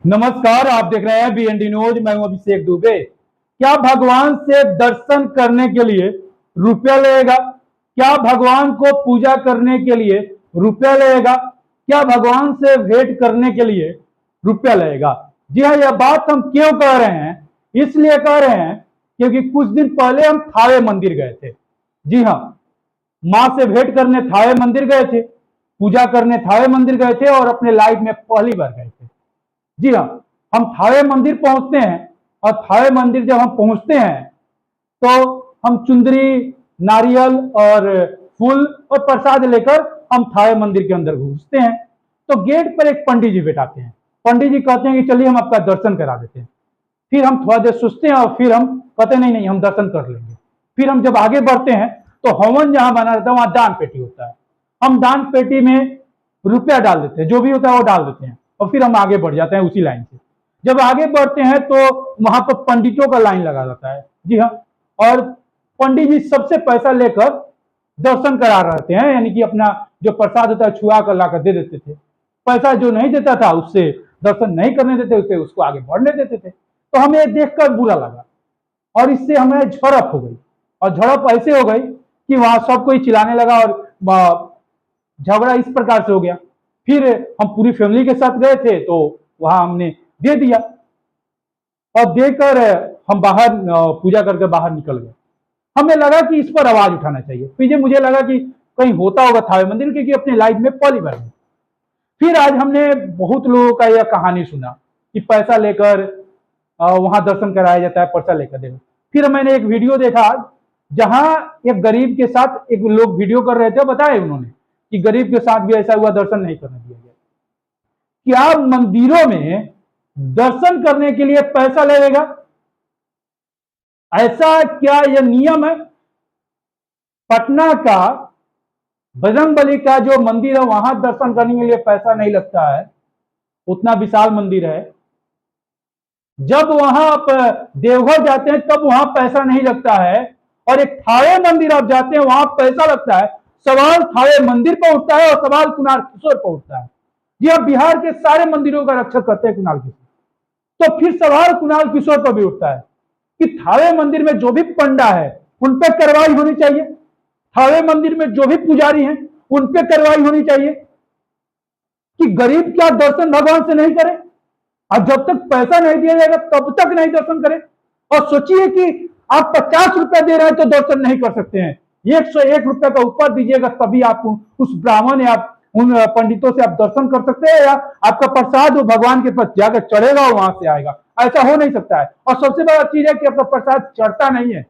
नमस्कार, आप देख रहे हैं BND न्यूज। मैं हूं अभिषेक दुबे। क्या भगवान से दर्शन करने के लिए रुपया लगेगा? क्या भगवान को पूजा करने के लिए रुपया लगेगा? क्या भगवान से भेंट करने के लिए रुपया लगेगा? जी हाँ, यह बात हम क्यों कह रहे हैं? इसलिए कह रहे हैं क्योंकि कुछ दिन पहले हम थावे मंदिर गए थे। जी हाँ, मां से भेंट करने थावे मंदिर गए थे, पूजा करने थावे मंदिर गए थे और अपने लाइफ में पहली बार गए थे। जी हाँ, हम थावे मंदिर पहुंचते हैं और थावे मंदिर जब हम पहुंचते हैं तो हम चुंदरी, नारियल और फूल और प्रसाद लेकर हम थावे मंदिर के अंदर घुसते हैं। तो गेट पर एक पंडित जी बैठाते हैं। पंडित जी कहते हैं कि चलिए हम आपका दर्शन करा देते हैं। फिर हम थोड़ा देर सोचते हैं और फिर हम कहते हैं नहीं नहीं, हम दर्शन कर लेंगे। फिर हम जब आगे बढ़ते हैं तो हवन जहां बना रहता है वहां दान पेटी होता है। हम दान पेटी में रुपया डाल देते हैं, जो भी होता है वो डाल देते हैं और फिर हम आगे बढ़ जाते हैं उसी लाइन से। जब आगे बढ़ते हैं तो वहां पर पंडितों का लाइन लगा रहता है। जी हाँ, और पंडित जी सबसे पैसा लेकर दर्शन करा रहते हैं, यानी कि अपना जो प्रसाद होता है छुआ कर लाकर दे देते थे। पैसा जो नहीं देता था उससे दर्शन नहीं करने देते, उसे उसको आगे बढ़ने देते थे। तो हमें देखकर बुरा लगा और इससे हमें झड़प हो गई। और झड़प ऐसे हो गई कि वहां सब कोई चिल्लाने लगा और झगड़ा इस प्रकार से हो गया। फिर हम पूरी फैमिली के साथ गए थे तो वहां हमने दे दिया और देकर हम बाहर पूजा करके बाहर निकल गए। हमें लगा कि इस पर आवाज उठाना चाहिए। फिर मुझे लगा कि कहीं होता होगा थावे मंदिर, क्योंकि अपने लाइफ में पहली बार। फिर आज हमने बहुत लोगों का यह कहानी सुना कि पैसा लेकर वहां दर्शन कराया जाता है, पैसा लेकर देना। फिर मैंने एक वीडियो देखा जहां एक गरीब के साथ एक लोग वीडियो कर रहे थे, बताया उन्होंने कि गरीब के साथ भी ऐसा हुआ, दर्शन नहीं करने दिया गया। क्या मंदिरों में दर्शन करने के लिए पैसा लगेगा? ऐसा क्या यह नियम है? पटना का बजरंगबली का जो मंदिर है वहां दर्शन करने के लिए पैसा नहीं लगता है, उतना विशाल मंदिर है। जब वहां आप देवघर जाते हैं तब वहां पैसा नहीं लगता है, और एक थावे मंदिर आप जाते हैं वहां पैसा लगता है। सवाल थावे मंदिर पर उठता है और सवाल कुणाल किशोर पर उठता है। जी आप बिहार के सारे मंदिरों का रक्षक करते हैं कुणाल किशोर। तो फिर सवाल कुणाल किशोर पर भी उठता है कि थावे मंदिर में जो भी पंडा है उन पर कार्रवाई होनी चाहिए, थावे मंदिर में जो भी पुजारी हैं उन पर कार्रवाई होनी चाहिए कि गरीब क्या दर्शन भगवान से नहीं करे। और जब तक पैसा नहीं दिया जाएगा तब तक नहीं दर्शन करें। और सोचिए कि आप 50 रुपया दे रहे हैं तो दर्शन नहीं कर सकते हैं, 101 रुपया का ऊपर दीजिएगा तभी आप उस ब्राह्मण या उन पंडितों से आप दर्शन कर सकते हैं, या आपका प्रसाद वो भगवान के पास जाकर चढ़ेगा और वहां से आएगा। ऐसा हो नहीं सकता है। और सबसे बड़ा चीज है कि आपका प्रसाद चढ़ता नहीं है,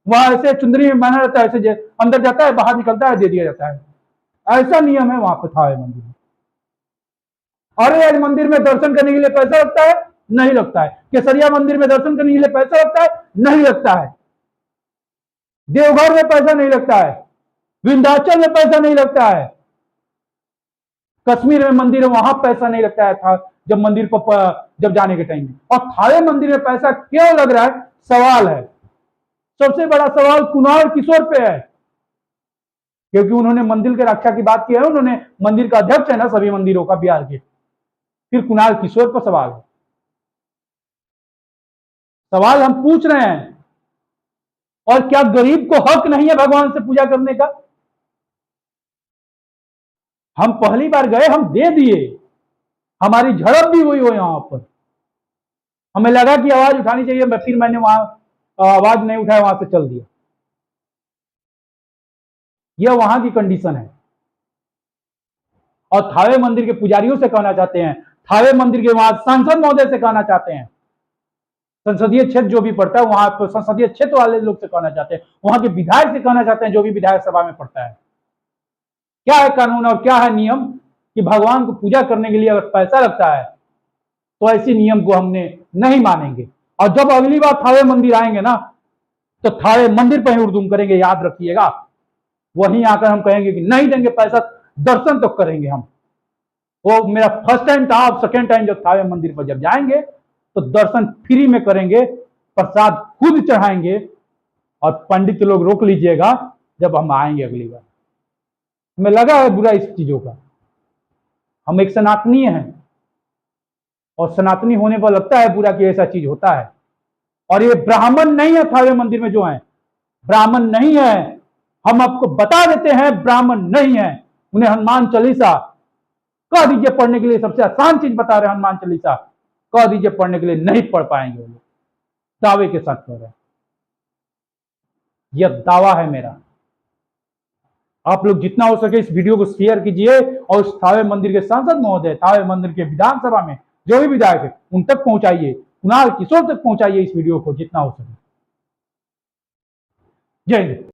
वहां ऐसे चुंदरी में बना रहता है, ऐसे अंदर जाता है बाहर निकलता है, दे दिया जाता है। ऐसा नियम है वहां पर था मंदिर में। अरे आज मंदिर में दर्शन करने के लिए पैसा लगता है? नहीं लगता है। केसरिया मंदिर में दर्शन करने के लिए पैसा लगता है? नहीं लगता है। देवघर में पैसा नहीं लगता है, विंध्याचल में पैसा नहीं लगता है, कश्मीर में मंदिर है वहां पैसा नहीं लगता है था जब मंदिर को जब जाने के टाइम में। और थावे मंदिर में पैसा क्यों लग रहा है, सवाल है। सबसे बड़ा सवाल कुणाल किशोर पे है, क्योंकि उन्होंने मंदिर के रक्षा की बात की है, उन्होंने मंदिर का अध्यक्ष है ना सभी मंदिरों का बिहार के। फिर कुणाल किशोर पर सवाल है। सवाल हम पूछ रहे हैं। और क्या गरीब को हक नहीं है भगवान से पूजा करने का? हम पहली बार गए, हम दे दिए, हमारी झड़प भी हुई हो यहां पर। हमें लगा कि आवाज उठानी चाहिए, फिर मैंने वहां आवाज नहीं उठाया, वहां से चल दिया। यह वहां की कंडीशन है। और थावे मंदिर के पुजारियों से कहना चाहते हैं, थावे मंदिर के वहां सांसद महोदय से कहना चाहते हैं, संसदीय क्षेत्र जो भी पड़ता है वहां पर संसदीय क्षेत्र वाले लोग से कहना चाहते हैं, वहां के विधायक से कहना चाहते हैं जो भी विधायक सभा में पड़ता है, क्या है कानून और क्या है नियम कि भगवान को पूजा करने के लिए अगर पैसा लगता है तो ऐसे नियम को हमने नहीं मानेंगे। और जब अगली बार थावे मंदिर आएंगे ना तो थावे मंदिर पर ही उर्दूम करेंगे, याद रखिएगा। वहीं आकर हम कहेंगे कि नहीं देंगे पैसा, दर्शन तो करेंगे हम। वो मेरा फर्स्ट टाइम था, अब सेकेंड टाइम जब थावे मंदिर पर जब जाएंगे तो दर्शन फ्री में करेंगे, प्रसाद खुद चढ़ाएंगे। और पंडित लोग रोक लीजिएगा जब हम आएंगे अगली बार। हमें लगा है बुरा इस चीजों का, हम एक सनातनीय हैं। और सनातनी होने पर लगता है पूरा कि ऐसा चीज होता है। और ये ब्राह्मण नहीं है थावे मंदिर में जो है, ब्राह्मण नहीं है। हम आपको बता देते हैं ब्राह्मण नहीं है। उन्हें हनुमान चालीसा कह दीजिए पढ़ने के लिए, सबसे आसान चीज बता रहे हैं हनुमान चालीसा, कह दीजिए पढ़ने के लिए, नहीं पढ़ पाएंगे वो लोग, दावे के साथ कह रहे हैं। यह दावा है मेरा। आप लोग जितना हो सके इस वीडियो को शेयर कीजिए और उस थावे मंदिर के सांसद महोदय, थावे मंदिर के विधानसभा में जो भी विधायक है उन तक पहुंचाइए, कुणाल किशोर तक पहुंचाइए इस वीडियो को जितना हो सके। जय हिंद।